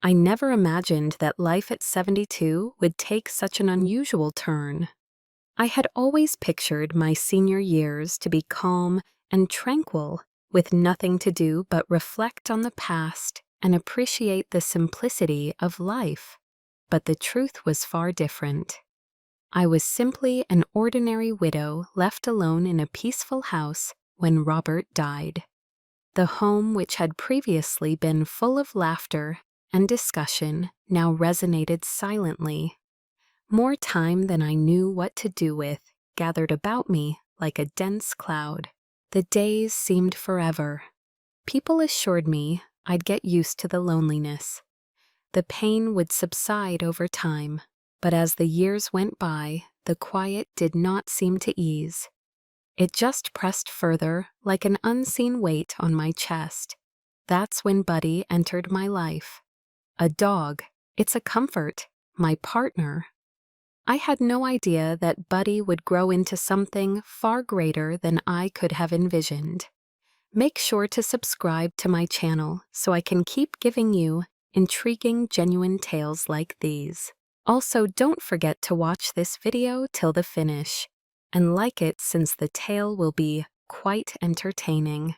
I never imagined that life at 72 would take such an unusual turn. I had always pictured my senior years to be calm and tranquil, with nothing to do but reflect on the past and appreciate the simplicity of life. But the truth was far different. I was simply an ordinary widow left alone in a peaceful house when Robert died. The home, which had previously been full of laughter and discussion, now resonated silently. More time than I knew what to do with gathered about me like a dense cloud. The days seemed forever. People assured me I'd get used to the loneliness. The pain would subside over time, but as the years went by, the quiet did not seem to ease. It just pressed further like an unseen weight on my chest. That's when Buddy entered my life. A dog, it's a comfort, my partner. I had no idea that Buddy would grow into something far greater than I could have envisioned. Make sure to subscribe to my channel so I can keep giving you intriguing, genuine tales like these. Also, don't forget to watch this video till the finish and like it, since the tale will be quite entertaining.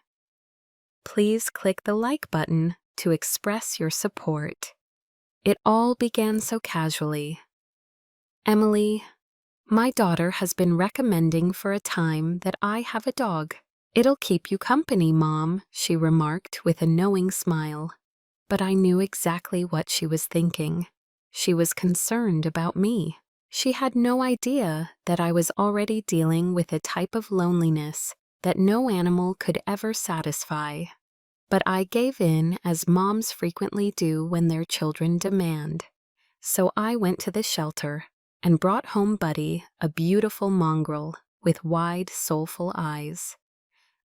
Please click the like button to express your support. It all began so casually. Emily, my daughter has been recommending for a time that I have a dog. It'll keep you company, Mom, she remarked with a knowing smile. But I knew exactly what she was thinking. She was concerned about me. She had no idea that I was already dealing with a type of loneliness that no animal could ever satisfy. But I gave in, as moms frequently do when their children demand. So I went to the shelter and brought home Buddy, a beautiful mongrel with wide, soulful eyes.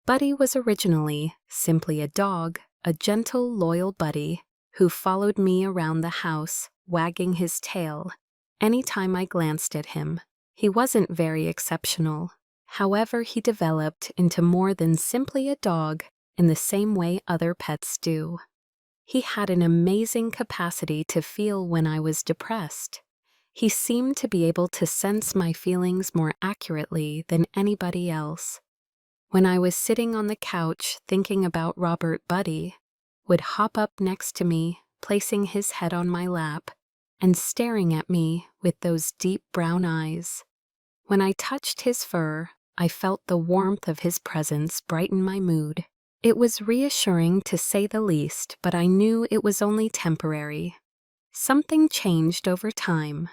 Buddy was originally simply a dog, a gentle, loyal buddy who followed me around the house, wagging his tail anytime I glanced at him. He wasn't very exceptional. However, he developed into more than simply a dog in the same way other pets do. He had an amazing capacity to feel when I was depressed. He seemed to be able to sense my feelings more accurately than anybody else. When I was sitting on the couch thinking about Robert, Buddy would hop up next to me, placing his head on my lap and staring at me with those deep brown eyes. When I touched his fur, I felt the warmth of his presence brighten my mood. It was reassuring, to say the least, but I knew it was only temporary. Something changed over time.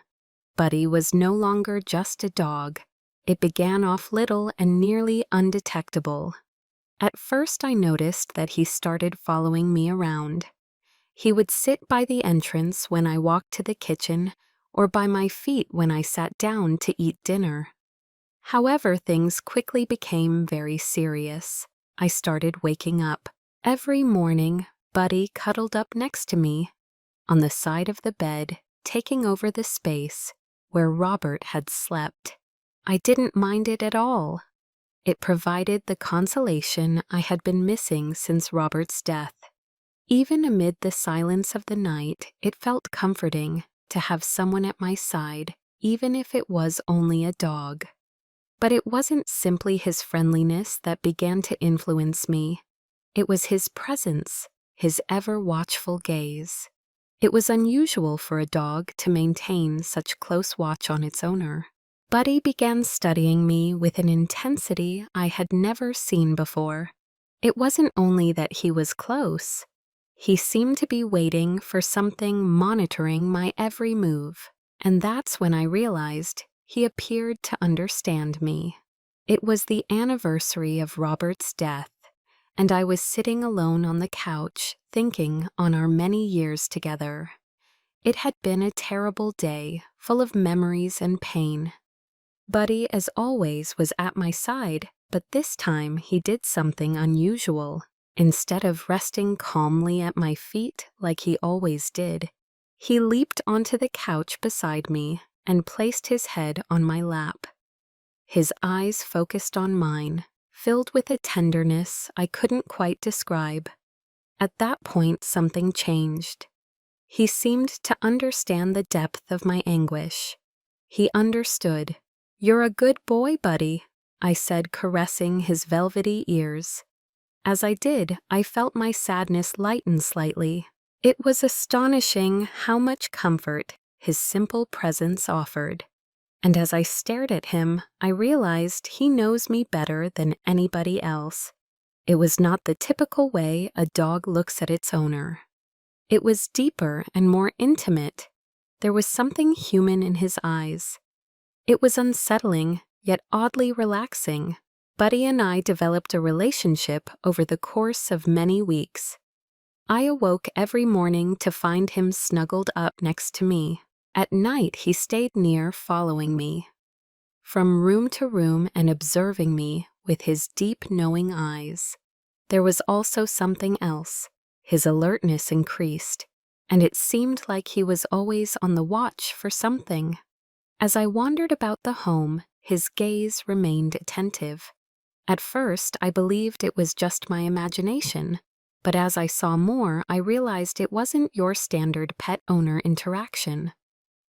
Buddy was no longer just a dog. It began off little and nearly undetectable. At first, I noticed that he started following me around. He would sit by the entrance when I walked to the kitchen, or by my feet when I sat down to eat dinner. However, things quickly became very serious. I started waking up. Every morning, Buddy cuddled up next to me, on the side of the bed, taking over the space where Robert had slept. I didn't mind it at all. It provided the consolation I had been missing since Robert's death. Even amid the silence of the night, it felt comforting to have someone at my side, even if it was only a dog. But it wasn't simply his friendliness that began to influence me. It was his presence, his ever-watchful gaze. It was unusual for a dog to maintain such close watch on its owner. Buddy began studying me with an intensity I had never seen before. It wasn't only that he was close. He seemed to be waiting for something, monitoring my every move. And that's when I realized he appeared to understand me. It was the anniversary of Robert's death, and I was sitting alone on the couch, thinking on our many years together. It had been a terrible day, full of memories and pain. Buddy, as always, was at my side, but this time he did something unusual. Instead of resting calmly at my feet like he always did, he leaped onto the couch beside me and placed his head on my lap. His eyes focused on mine, filled with a tenderness I couldn't quite describe. At that point, something changed. He seemed to understand the depth of my anguish. He understood. "You're a good boy, Buddy," I said, caressing his velvety ears. As I did, I felt my sadness lighten slightly. It was astonishing how much comfort his simple presence offered. And as I stared at him, I realized he knows me better than anybody else. It was not the typical way a dog looks at its owner. It was deeper and more intimate. There was something human in his eyes. It was unsettling, yet oddly relaxing. Buddy and I developed a relationship over the course of many weeks. I awoke every morning to find him snuggled up next to me. At night, he stayed near, following me from room to room and observing me with his deep, knowing eyes. There was also something else. His alertness increased, and it seemed like he was always on the watch for something. As I wandered about the home, his gaze remained attentive. At first, I believed it was just my imagination, but as I saw more, I realized it wasn't your standard pet-owner interaction.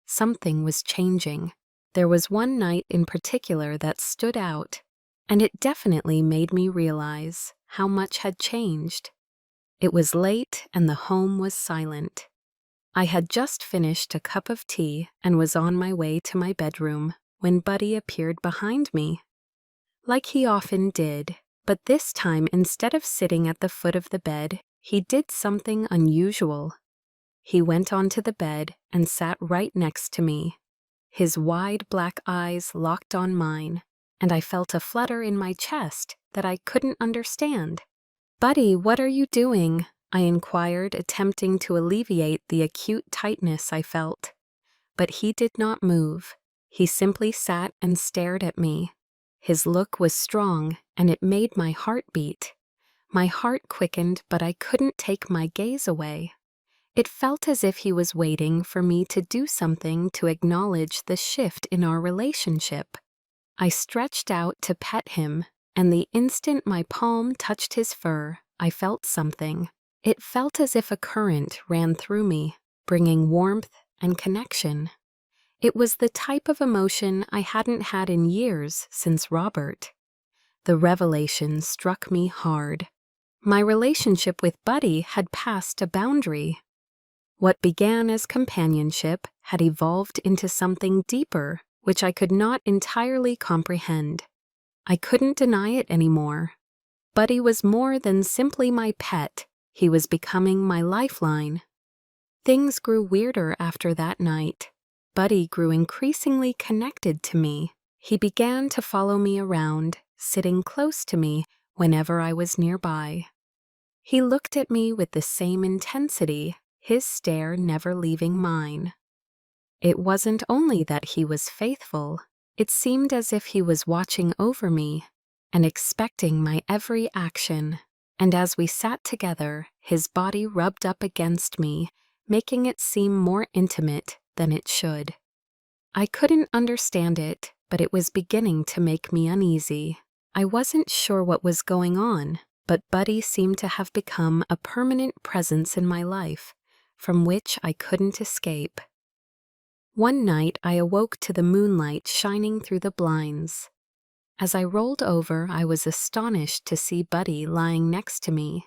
Something was changing. There was one night in particular that stood out, and it definitely made me realize how much had changed. It was late and the home was silent. I had just finished a cup of tea and was on my way to my bedroom when Buddy appeared behind me. Like he often did, but this time instead of sitting at the foot of the bed, he did something unusual. He went onto the bed and sat right next to me. His wide black eyes locked on mine, and I felt a flutter in my chest that I couldn't understand. "Buddy, what are you doing?" I inquired, attempting to alleviate the acute tightness I felt. But he did not move. He simply sat and stared at me. His look was strong, and it made my heart beat. My heart quickened, but I couldn't take my gaze away. It felt as if he was waiting for me to do something to acknowledge the shift in our relationship. I stretched out to pet him, and the instant my palm touched his fur, I felt something. It felt as if a current ran through me, bringing warmth and connection. It was the type of emotion I hadn't had in years since Robert. The revelation struck me hard. My relationship with Buddy had passed a boundary. What began as companionship had evolved into something deeper, which I could not entirely comprehend. I couldn't deny it anymore. Buddy was more than simply my pet. He was becoming my lifeline. Things grew weirder after that night. Buddy grew increasingly connected to me. He began to follow me around, sitting close to me whenever I was nearby. He looked at me with the same intensity, his stare never leaving mine. It wasn't only that he was faithful, it seemed as if he was watching over me and expecting my every action. And as we sat together, his body rubbed up against me, making it seem more intimate than it should. I couldn't understand it, but it was beginning to make me uneasy. I wasn't sure what was going on, but Buddy seemed to have become a permanent presence in my life, from which I couldn't escape. One night I awoke to the moonlight shining through the blinds. As I rolled over, I was astonished to see Buddy lying next to me,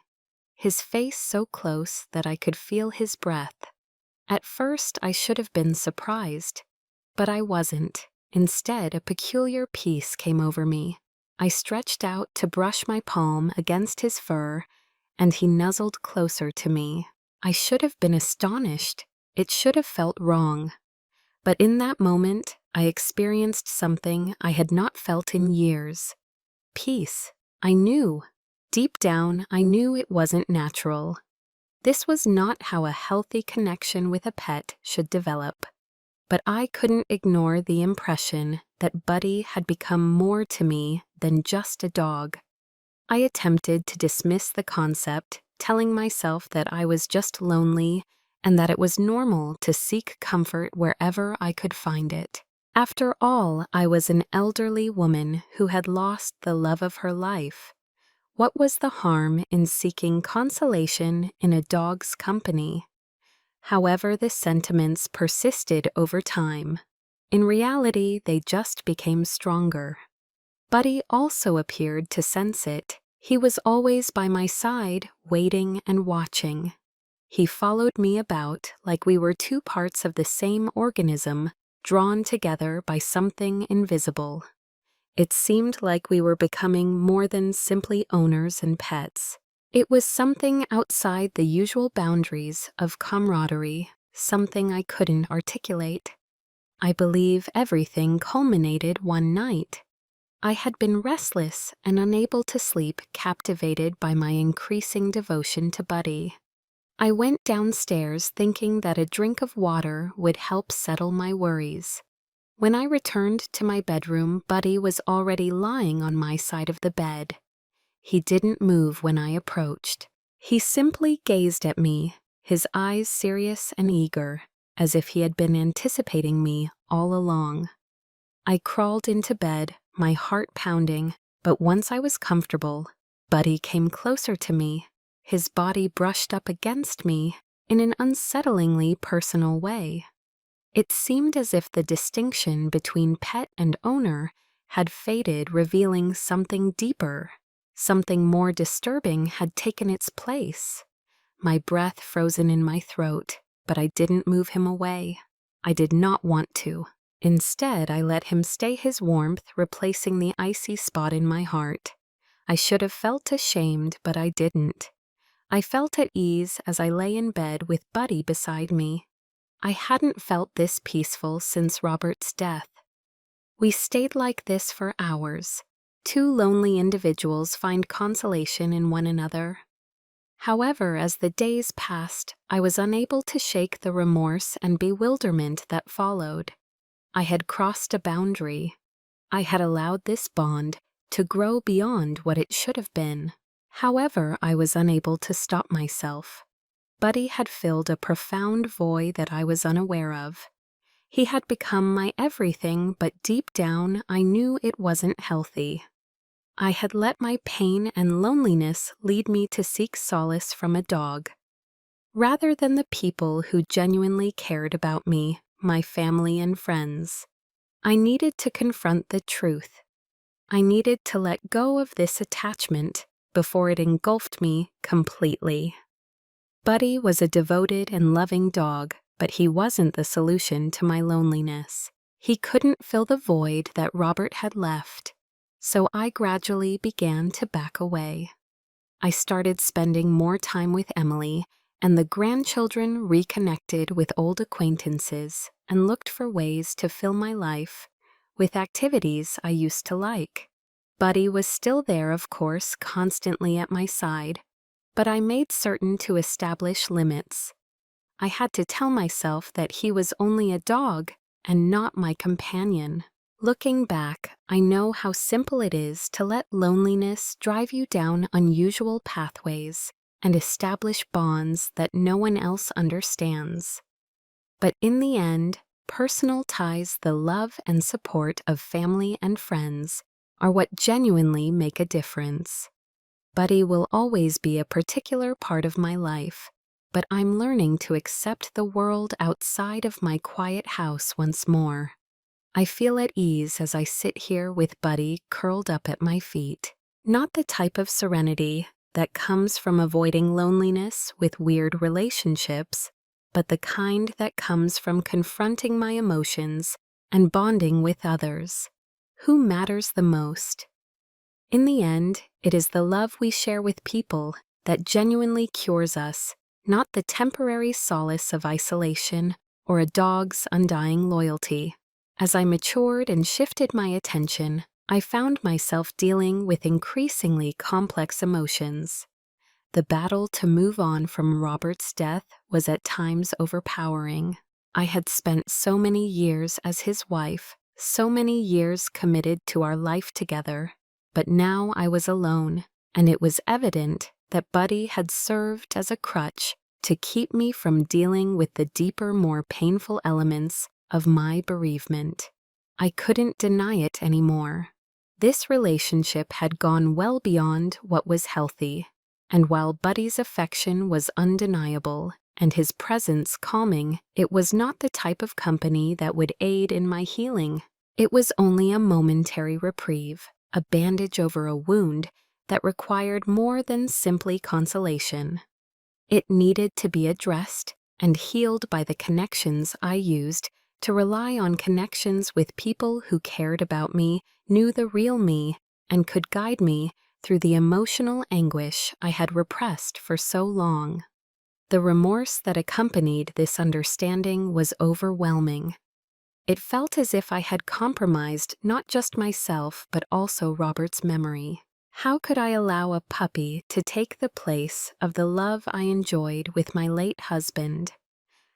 his face so close that I could feel his breath. At first, I should have been surprised, but I wasn't. Instead, a peculiar peace came over me. I stretched out to brush my palm against his fur, and he nuzzled closer to me. I should have been astonished. It should have felt wrong. But in that moment, I experienced something I had not felt in years. Peace. I knew. Deep down, I knew it wasn't natural. This was not how a healthy connection with a pet should develop. But I couldn't ignore the impression that Buddy had become more to me than just a dog. I attempted to dismiss the concept, telling myself that I was just lonely and that it was normal to seek comfort wherever I could find it. After all, I was an elderly woman who had lost the love of her life. What was the harm in seeking consolation in a dog's company? However, the sentiments persisted over time. In reality, they just became stronger. Buddy also appeared to sense it. He was always by my side, waiting and watching. He followed me about like we were two parts of the same organism, drawn together by something invisible. It seemed like we were becoming more than simply owners and pets. It was something outside the usual boundaries of camaraderie, something I couldn't articulate. I believe everything culminated one night. I had been restless and unable to sleep, captivated by my increasing devotion to Buddy. I went downstairs thinking that a drink of water would help settle my worries. When I returned to my bedroom, Buddy was already lying on my side of the bed. He didn't move when I approached. He simply gazed at me, his eyes serious and eager, as if he had been anticipating me all along. I crawled into bed, my heart pounding, but once I was comfortable, Buddy came closer to me. His body brushed up against me in an unsettlingly personal way. It seemed as if the distinction between pet and owner had faded, revealing something deeper. Something more disturbing had taken its place. My breath frozen in my throat, but I didn't move him away. I did not want to. Instead, I let him stay his warmth, replacing the icy spot in my heart. I should have felt ashamed, but I didn't. I felt at ease as I lay in bed with Buddy beside me. I hadn't felt this peaceful since Robert's death. We stayed like this for hours. Two lonely individuals find consolation in one another. However, as the days passed, I was unable to shake the remorse and bewilderment that followed. I had crossed a boundary. I had allowed this bond to grow beyond what it should have been. However, I was unable to stop myself. Buddy had filled a profound void that I was unaware of. He had become my everything, but deep down I knew it wasn't healthy. I had let my pain and loneliness lead me to seek solace from a dog, rather than the people who genuinely cared about me, my family and friends. I needed to confront the truth. I needed to let go of this attachment before it engulfed me completely. Buddy was a devoted and loving dog, but he wasn't the solution to my loneliness. He couldn't fill the void that Robert had left, so I gradually began to back away. I started spending more time with Emily, and the grandchildren reconnected with old acquaintances and looked for ways to fill my life with activities I used to like. Buddy was still there, of course, constantly at my side, but I made certain to establish limits. I had to tell myself that he was only a dog and not my companion. Looking back, I know how simple it is to let loneliness drive you down unusual pathways and establish bonds that no one else understands. But in the end, personal ties, the love and support of family and friends, are what genuinely make a difference. Buddy will always be a particular part of my life, but I'm learning to accept the world outside of my quiet house once more. I feel at ease as I sit here with Buddy curled up at my feet. Not the type of serenity that comes from avoiding loneliness with weird relationships, but the kind that comes from confronting my emotions and bonding with others. Who matters the most? In the end, it is the love we share with people that genuinely cures us, not the temporary solace of isolation or a dog's undying loyalty. As I matured and shifted my attention, I found myself dealing with increasingly complex emotions. The battle to move on from Robert's death was at times overpowering. I had spent so many years as his wife, so many years committed to our life together, but now I was alone, and it was evident that Buddy had served as a crutch to keep me from dealing with the deeper, more painful elements of my bereavement. I couldn't deny it anymore. This relationship had gone well beyond what was healthy, and while Buddy's affection was undeniable and his presence calming, it was not the type of company that would aid in my healing. It was only a momentary reprieve, a bandage over a wound that required more than simply consolation. It needed to be addressed and healed by the connections I used to rely on connections with people who cared about me, knew the real me, and could guide me through the emotional anguish I had repressed for so long. The remorse that accompanied this understanding was overwhelming. It felt as if I had compromised not just myself but also Robert's memory. How could I allow a puppy to take the place of the love I enjoyed with my late husband?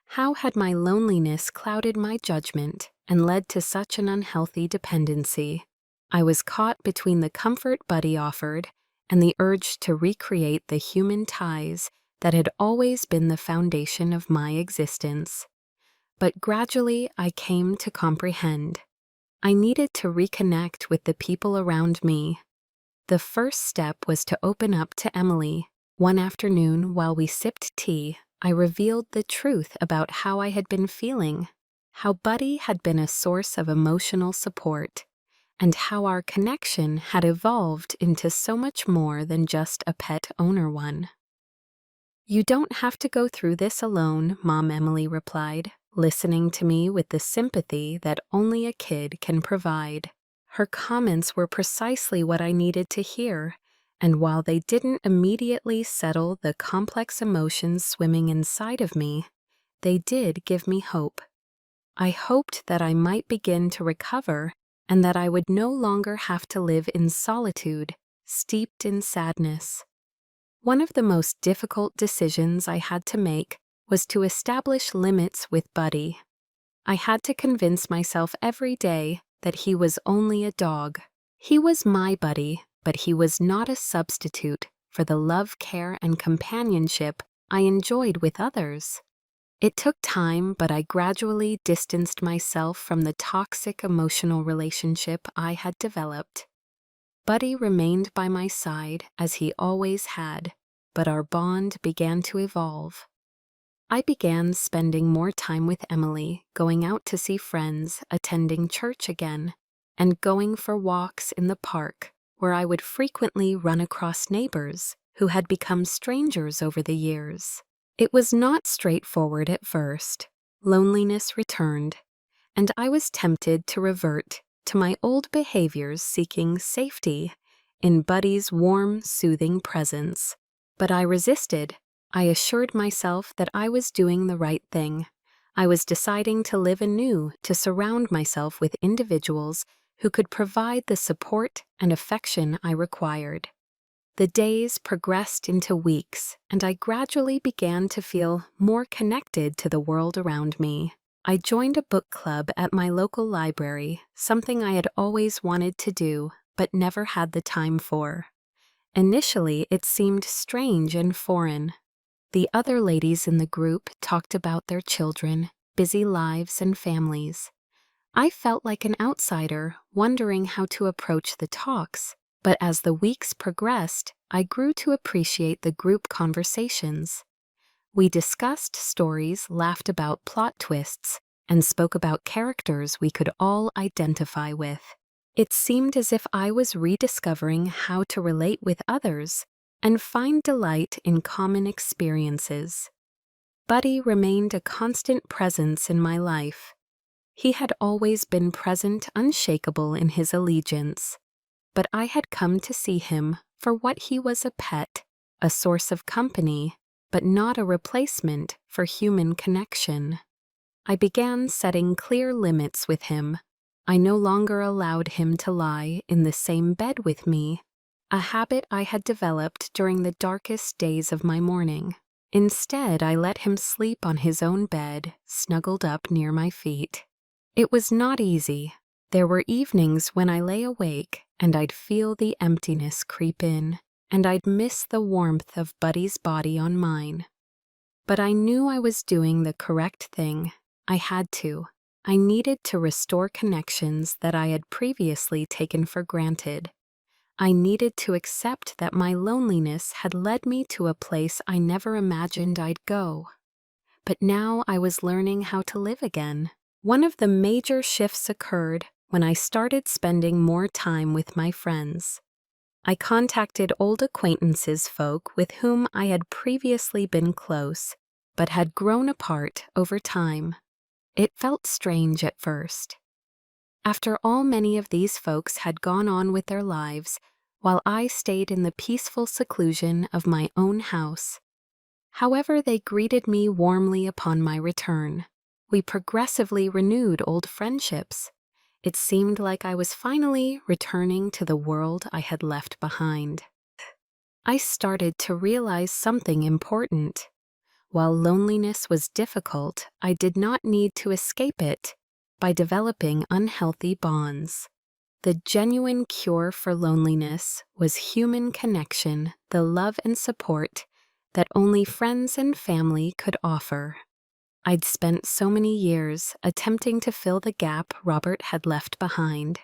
How had my loneliness clouded my judgment and led to such an unhealthy dependency? I was caught between the comfort Buddy offered and the urge to recreate the human ties that had always been the foundation of my existence. But gradually I came to comprehend. I needed to reconnect with the people around me. The first step was to open up to Emily. One afternoon, while we sipped tea, I revealed the truth about how I had been feeling, how Buddy had been a source of emotional support, and how our connection had evolved into so much more than just a pet owner one. "You don't have to go through this alone," Mom Emily replied, listening to me with the sympathy that only a kid can provide. Her comments were precisely what I needed to hear, and while they didn't immediately settle the complex emotions swimming inside of me, they did give me hope. I hoped that I might begin to recover and that I would no longer have to live in solitude, steeped in sadness. One of the most difficult decisions I had to make was to establish limits with Buddy. I had to convince myself every day that he was only a dog. He was my buddy, but he was not a substitute for the love, care, and companionship I enjoyed with others. It took time, but I gradually distanced myself from the toxic emotional relationship I had developed. Buddy remained by my side as he always had, but our bond began to evolve. I began spending more time with Emily, going out to see friends, attending church again, and going for walks in the park, where I would frequently run across neighbors who had become strangers over the years. It was not straightforward at first. Loneliness returned, and I was tempted to revert to my old behaviors, seeking safety in Buddy's warm, soothing presence. But I resisted. I assured myself that I was doing the right thing. I was deciding to live anew, to surround myself with individuals who could provide the support and affection I required. The days progressed into weeks, and I gradually began to feel more connected to the world around me. I joined a book club at my local library, something I had always wanted to do, but never had the time for. Initially, it seemed strange and foreign. The other ladies in the group talked about their children, busy lives, and families. I felt like an outsider, wondering how to approach the talks. But as the weeks progressed, I grew to appreciate the group conversations. We discussed stories, laughed about plot twists, and spoke about characters we could all identify with. It seemed as if I was rediscovering how to relate with others and find delight in common experiences. Buddy remained a constant presence in my life. He had always been present, unshakable in his allegiance. But I had come to see him for what he was: a pet, a source of company, but not a replacement for human connection. I began setting clear limits with him. I no longer allowed him to lie in the same bed with me, a habit I had developed during the darkest days of my mourning. Instead, I let him sleep on his own bed, snuggled up near my feet. It was not easy. There were evenings when I lay awake and I'd feel the emptiness creep in, and I'd miss the warmth of Buddy's body on mine. But I knew I was doing the correct thing. I had to. I needed to restore connections that I had previously taken for granted. I needed to accept that my loneliness had led me to a place I never imagined I'd go. but now I was learning how to live again. One of the major shifts occurred when I started spending more time with my friends. I contacted old acquaintances, folk with whom I had previously been close, but had grown apart over time. It felt strange at first. After all, many of these folks had gone on with their lives, while I stayed in the peaceful seclusion of my own house. However, they greeted me warmly upon my return. We progressively renewed old friendships. It seemed like I was finally returning to the world I had left behind. I started to realize something important. While loneliness was difficult, I did not need to escape it by developing unhealthy bonds. The genuine cure for loneliness was human connection, the love and support that only friends and family could offer. I'd spent so many years attempting to fill the gap Robert had left behind,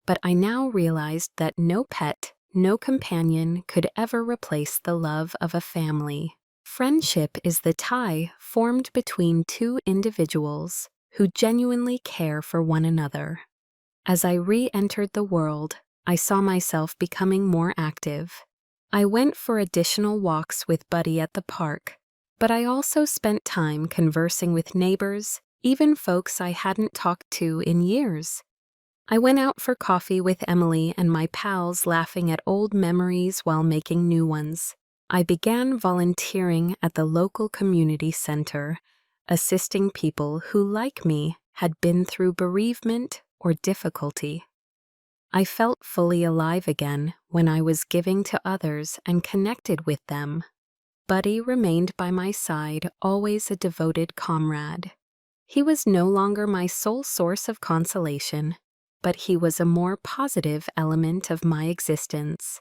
but I now realized that no pet, no companion could ever replace the love of a family. Friendship is the tie formed between two individuals who genuinely care for one another. As I re-entered the world, I saw myself becoming more active. I went for additional walks with Buddy at the park, but I also spent time conversing with neighbors, even folks I hadn't talked to in years. I went out for coffee with Emily and my pals, laughing at old memories while making new ones. I began volunteering at the local community center, assisting people who, like me, had been through bereavement or difficulty. I felt fully alive again when I was giving to others and connected with them. Buddy remained by my side, always a devoted comrade. He was no longer my sole source of consolation, but he was a more positive element of my existence.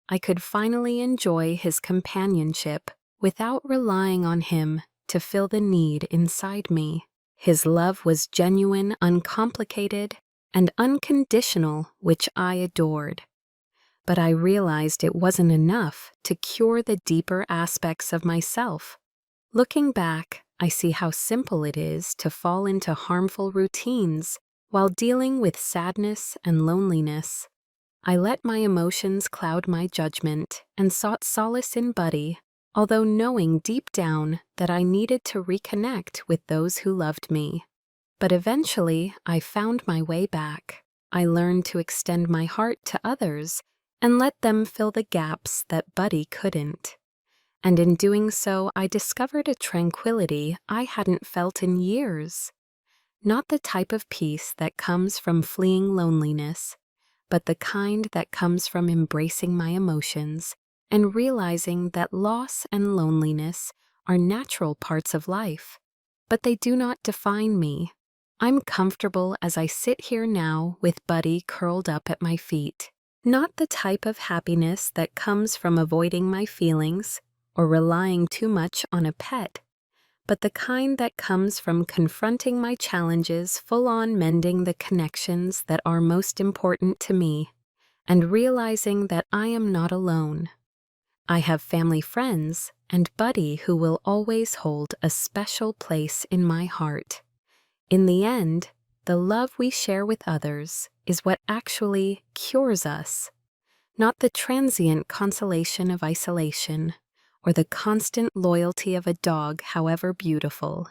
I could finally enjoy his companionship without relying on him to fill the need inside me. His love was genuine, uncomplicated, and unconditional, which I adored. But I realized it wasn't enough to cure the deeper aspects of myself. Looking back, I see how simple it is to fall into harmful routines while dealing with sadness and loneliness. I let my emotions cloud my judgment and sought solace in Buddy, although knowing deep down that I needed to reconnect with those who loved me. But eventually, I found my way back. I learned to extend my heart to others and let them fill the gaps that Buddy couldn't. And in doing so, I discovered a tranquility I hadn't felt in years. Not the type of peace that comes from fleeing loneliness, but the kind that comes from embracing my emotions and realizing that loss and loneliness are natural parts of life, but they do not define me. I'm comfortable as I sit here now with Buddy curled up at my feet. Not the type of happiness that comes from avoiding my feelings or relying too much on a pet, but the kind that comes from confronting my challenges, full-on mending the connections that are most important to me, and realizing that I am not alone. I have family friends and Buddy who will always hold a special place in my heart. In the end, the love we share with others is what actually cures us, not the transient consolation of isolation or the constant loyalty of a dog, however beautiful.